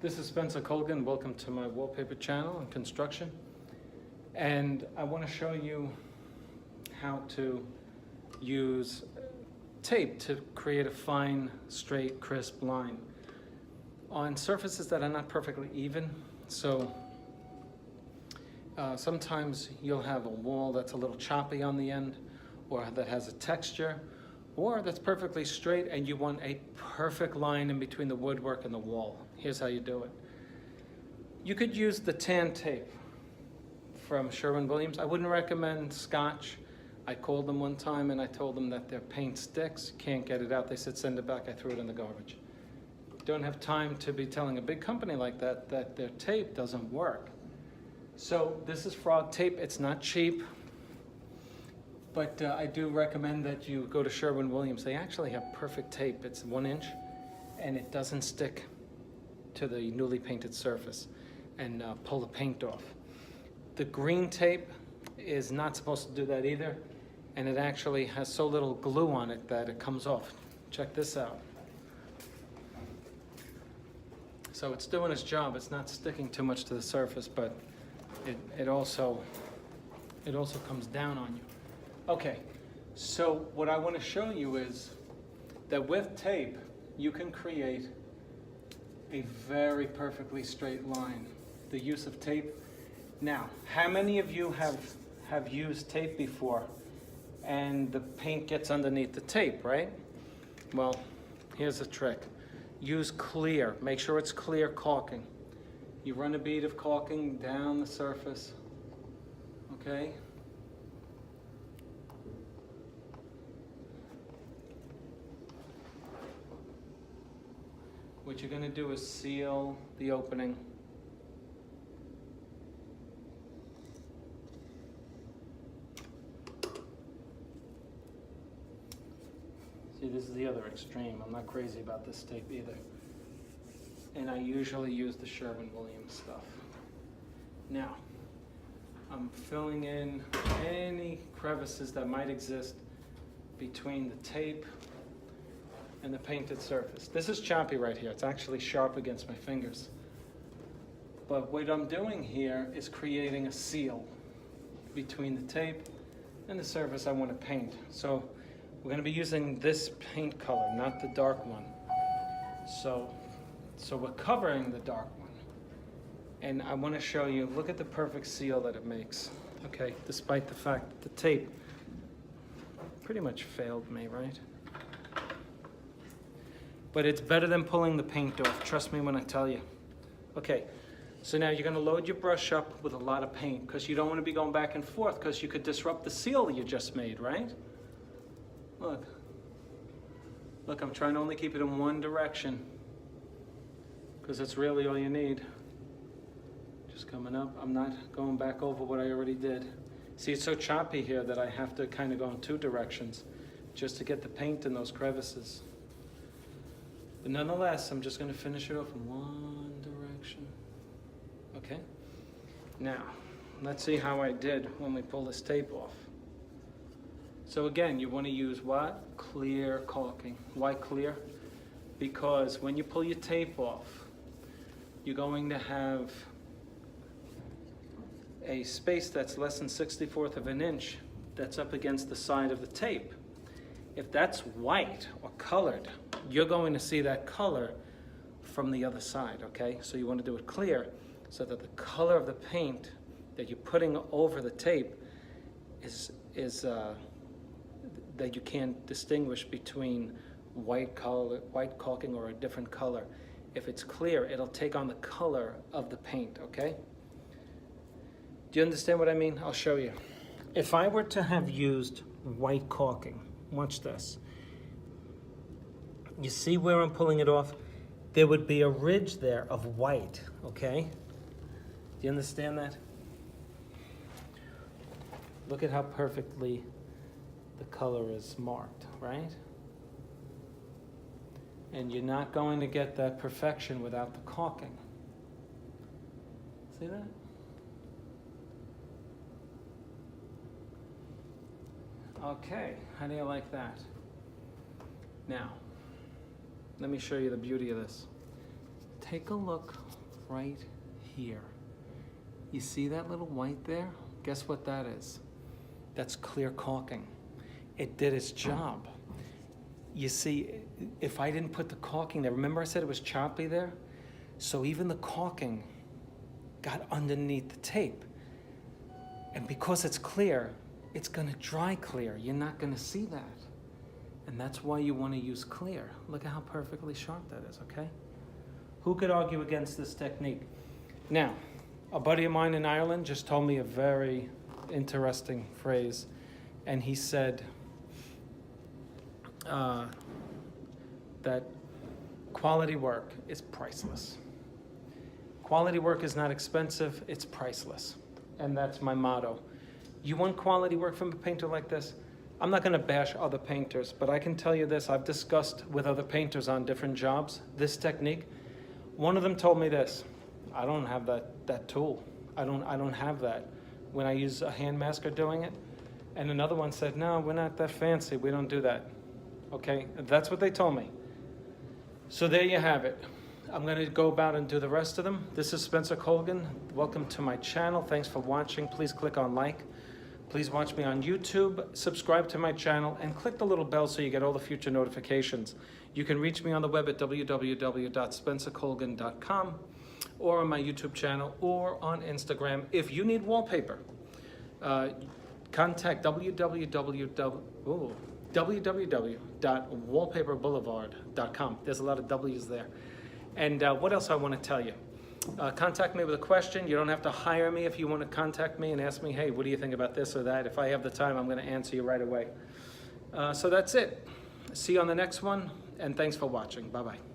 This is Spencer Colgan. Welcome to my wallpaper channel on construction. And I want to show you how to use tape to create a fine, straight, crisp line on surfaces that are not perfectly even. So sometimes you'll have a wall that's a little choppy on the end, or that has a texture, or that's perfectly straight and you want a perfect line in between the woodwork and the wall. Here's how you do it. You could use the tan tape from Sherwin-Williams. I wouldn't recommend Scotch. I called them one time and I told them that their paint sticks, can't get it out. They said send it back. I threw it in the garbage. Don't have time to be telling a big company like that that their tape doesn't work. So this is Frog tape. It's not cheap, but I do recommend that you go to Sherwin-Williams. They actually have perfect tape. It's 1 inch and it doesn't stick to the newly painted surface and pull the paint off. The green tape is not supposed to do that either, and it actually has so little glue on it that it comes off. Check this out. So it's doing its job. It's not sticking too much to the surface, but it also comes down on you. Okay, so what I want to show you is that with tape you can create a very perfectly straight line. The use of tape. Now, how many of you have used tape before and the paint gets underneath the tape, right? Well, here's a trick. Use clear. Make sure it's clear caulking. You run a bead of caulking down the surface, okay? What you're going to do is seal the opening. See, this is the other extreme. I'm not crazy about this tape either. And I usually use the Sherwin-Williams stuff. Now, I'm filling in any crevices that might exist between the tape and the painted surface. This is choppy right here. It's actually sharp against my fingers. But what I'm doing here is creating a seal between the tape and the surface I want to paint. So we're going to be using this paint color, not the dark one. So we're covering the dark one. And I want to show you, look at the perfect seal that it makes. Okay, despite the fact that the tape pretty much failed me, right? But it's better than pulling the paint off. Trust me when I tell you. Okay, so now you're gonna load your brush up with a lot of paint because you don't want to be going back and forth because you could disrupt the seal you just made, right? Look, I'm trying to only keep it in one direction because that's really all you need. Just coming up, I'm not going back over what I already did. See, it's so choppy here that I have to kind of go in 2 directions just to get the paint in those crevices. But nonetheless, I'm just going to finish it off in one direction. Okay? Now, let's see how I did when we pull this tape off. So again, you want to use what? Clear caulking. Why clear? Because when you pull your tape off, you're going to have a space that's less than 1/64 of an inch that's up against the side of the tape. If that's white or colored, you're going to see that color from the other side, okay? So you want to do it clear so that the color of the paint that you're putting over the tape is that you can't distinguish between white caulking or a different color. If it's clear, it'll take on the color of the paint, okay? Do you understand what I mean? I'll show you. If I were to have used white caulking, watch this. You see where I'm pulling it off? There would be a ridge there of white, okay? Do you understand that? Look at how perfectly the color is marked, right? And you're not going to get that perfection without the caulking. See that? Okay, how do you like that? Now, let me show you the beauty of this. take a look right here. You see that little white there? Guess what that is? That's clear caulking. It did its job. You see, if I didn't put the caulking there, remember I said it was choppy there? So even the caulking got underneath the tape. And because it's clear, it's gonna dry clear. You're not gonna see that. And that's why you wanna use clear. Look at how perfectly sharp that is, okay? Who could argue against this technique? Now, a buddy of mine in Ireland just told me a very interesting phrase. And he said that quality work is priceless. Quality work is not expensive, it's priceless. And that's my motto. You want quality work from a painter like this? I'm not gonna bash other painters, but I can tell you this, I've discussed with other painters on different jobs, this technique. One of them told me this, I don't have that tool. I don't have that when I use a hand masker doing it. And another one said, no, we're not that fancy, we don't do that. Okay, that's what they told me. So there you have it. I'm gonna go about and do the rest of them. This is Spencer Colgan. Welcome to my channel. Thanks for watching. Please click on like. Please watch me on YouTube, subscribe to my channel, and click the little bell so you get all the future notifications. You can reach me on the web at www.spencercolgan.com or on my YouTube channel or on Instagram. If you need wallpaper, contact www.wallpaperboulevard.com. There's a lot of W's there. And what else I want to tell you? Contact me with a question. You don't have to hire me if you want to contact me and ask me, hey, what do you think about this or that? If I have the time, I'm going to answer you right away. So that's it. See you on the next one, and thanks for watching. Bye-bye.